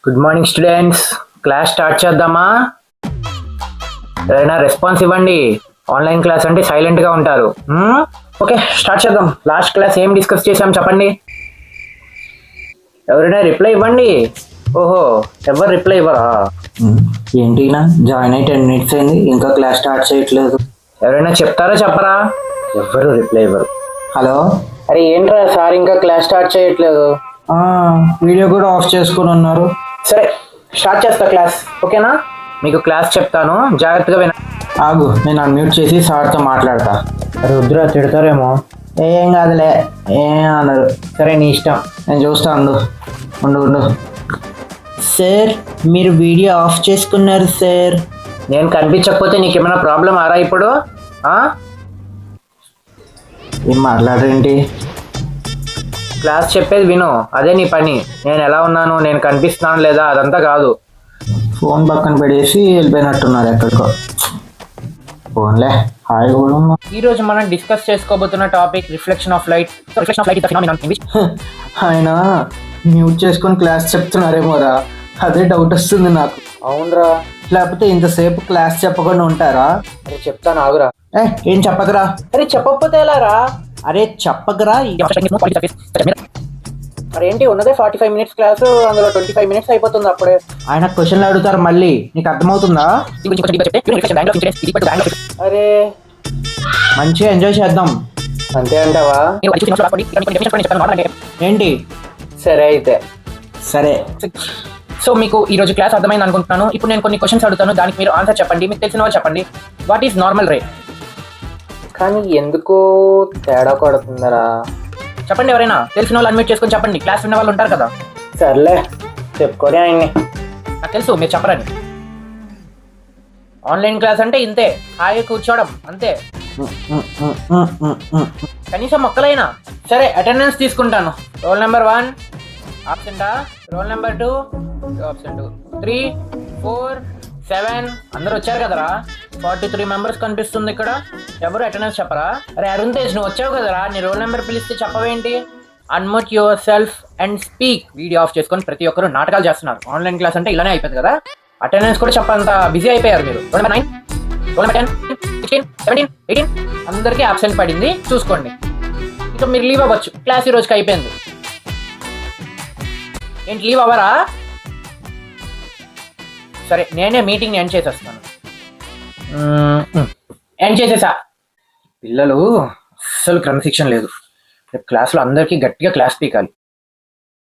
Good morning students. Class start చేద్దామా? ఎవరైనా response ఇవ్వండి. ఆన్లైన్ క్లాస్ అంటే సైలెంట్గా ఉంటారు. ఓకే, స్టార్ట్ చేద్దాం. లాస్ట్ క్లాస్ ఏం డిస్కస్ చేసాం చెప్పండి. ఎవరైనా రిప్లై ఇవ్వండి. ఓహో, ఎవరు రిప్లై ఇవ్వరా? ఏంటినా జాయిన్ అయ్యి 10 minutes అయింది, ఇంకా క్లాస్ స్టార్ట్ చేయట్లేదు. ఎవరైనా చెప్తారా చెప్పరా? ఎవ్వరు రిప్లై ఇవ్వరు. హలో, అరే ఏంట్రా సార్ ఇంకా క్లాస్ స్టార్ట్ చేయట్లేదు? వీడియో కూడా ఆఫ్ చేసుకొని ఉన్నారు. సరే స్టార్ట్ చేస్తా క్లాస్, ఓకేనా? మీకు క్లాస్ చెప్తాను, జాగ్రత్తగా విన. ఆగు, నేను అన్మ్యూట్ చేసి సార్తో మాట్లాడతా. అరే వద్దురా, తిడతారేమో. ఏం కాదులే, ఏం అన్నారు. సరే నీ ఇష్టం. నేను చూస్తా, ఉండు. సార్, మీరు వీడియో ఆఫ్ చేసుకున్నారు సార్. నేను కనిపించకపోతే నీకేమైనా ప్రాబ్లం ఆరా ఇప్పుడు? ఏం మాట్లాడరేంటి? క్లాస్ చెప్పేది విను, అదే నీ పని. నేను ఎలా ఉన్నాను, నేను కనిపిస్తున్నాను లేదా అదంతా కాదు. ఫోన్ పక్కన పెడేసి వెళ్ళిపోయినట్టున్నారు ఎక్కడికో. ఫోన్లే, హాయిగా కూడా ఉన్నా. ఈ రోజు మనం డిస్కస్ చేసుకోబోతున్న topic reflection of light. Reflection of light is the phenomenon in which ఆయన మ్యూట్ చేసుకొని క్లాస్ చెప్తున్నారేమోరా, అదే డౌట్ వస్తుంది నాకు. అవునరా, లేకపోతే ఇంతసేపు క్లాస్ చెప్పకుండా ఉంటారా? అరే చెప్తాను ఆగురా. ఏం చెప్పకరా? అరే చెప్పకపోతే ఎలా రా? అరే చెప్పకరా. మరి ఏంటి ఉన్నదే 45 minutes క్లాసు, అందులో 25 minutes అయిపోతుంది అప్పుడే. ఆయన క్వశ్చన్లు అడుగుతారు మళ్ళీ, నీకు అర్థమవుతుందా? అరే మంచిగా ఎంజాయ్ చేద్దాం. అంతే అంటావా? ఏంటి? సరే అయితే. సరే. సో మీకు ఈ రోజు క్లాస్ అర్థమైంది అనుకుంటున్నాను. ఇప్పుడు నేను కొన్ని క్వశ్చన్స్ అడుగుతాను, దానికి మీరు ఆన్సర్ చెప్పండి. మీకు తెలిసిన వాళ్ళు చెప్పండి. వాట్ ఈస్ నార్మల్ రే? కానీ ఎందుకు తేడా కొడుతుందరా? చెప్పండి, ఎవరైనా తెలిసిన వాళ్ళు అడ్మిట్ చేసుకొని చెప్పండి. క్లాస్ విన్న వాళ్ళు ఉంటారు కదా. సర్లే చెప్పుకొని ఆయన్ని. నాకు తెలుసు మీరు చెప్పరని. ఆన్లైన్ క్లాస్ అంటే ఇంతే, హాయిగా కూర్చోవడం అంతే. కనీసం మొక్కలైనా సరే. అటెండెన్స్ తీసుకుంటాను. రోల్ నెంబర్ 1 ఆబ్సెంటా, రోల్ నెంబర్ 2 ఆబ్సెంట్, 3 4 7 అందరూ వచ్చారు కదరా. 43 members కనిపిస్తుంది ఇక్కడ. ఎవరు అటెండెన్స్ చెప్పరా? అరే అరుణ్ తేజ్, నువ్వు వచ్చావు కదరా, నీ రోల్ నెంబర్ పిలిస్తే చెప్పవేంటి? Unmute yourself and speak. Video off చేసుకొని ప్రతి ఒక్కరు నాటకాలు చేస్తున్నారు. ఆన్లైన్ క్లాస్ అంటే ఇలానే అయిపోయింది కదా. అటెండెన్స్ కూడా చెప్పంత బిజీ అయిపోయారు మీరు. రోల్ నెంబర్ 9, రోల్ నెంబర్ 10, 16, 17, 18 అందరికీ అబ్సెంట్ పడింది, చూసుకోండి. ఇక మీరు లీవ్ అవ్వచ్చు. క్లాస్ ఈ రోజుకి అయిపోయింది. ఏంటి లీవ్ అవ్వరా? సరే నేనే మీటింగ్ని ఎండ్ చేసేస్తాను. ఎండ్ చేసేసా. పిల్లలు అస్సలు క్రమశిక్షణ లేదు. రేపు క్లాస్లో అందరికీ గట్టిగా క్లాస్ పీకాలి.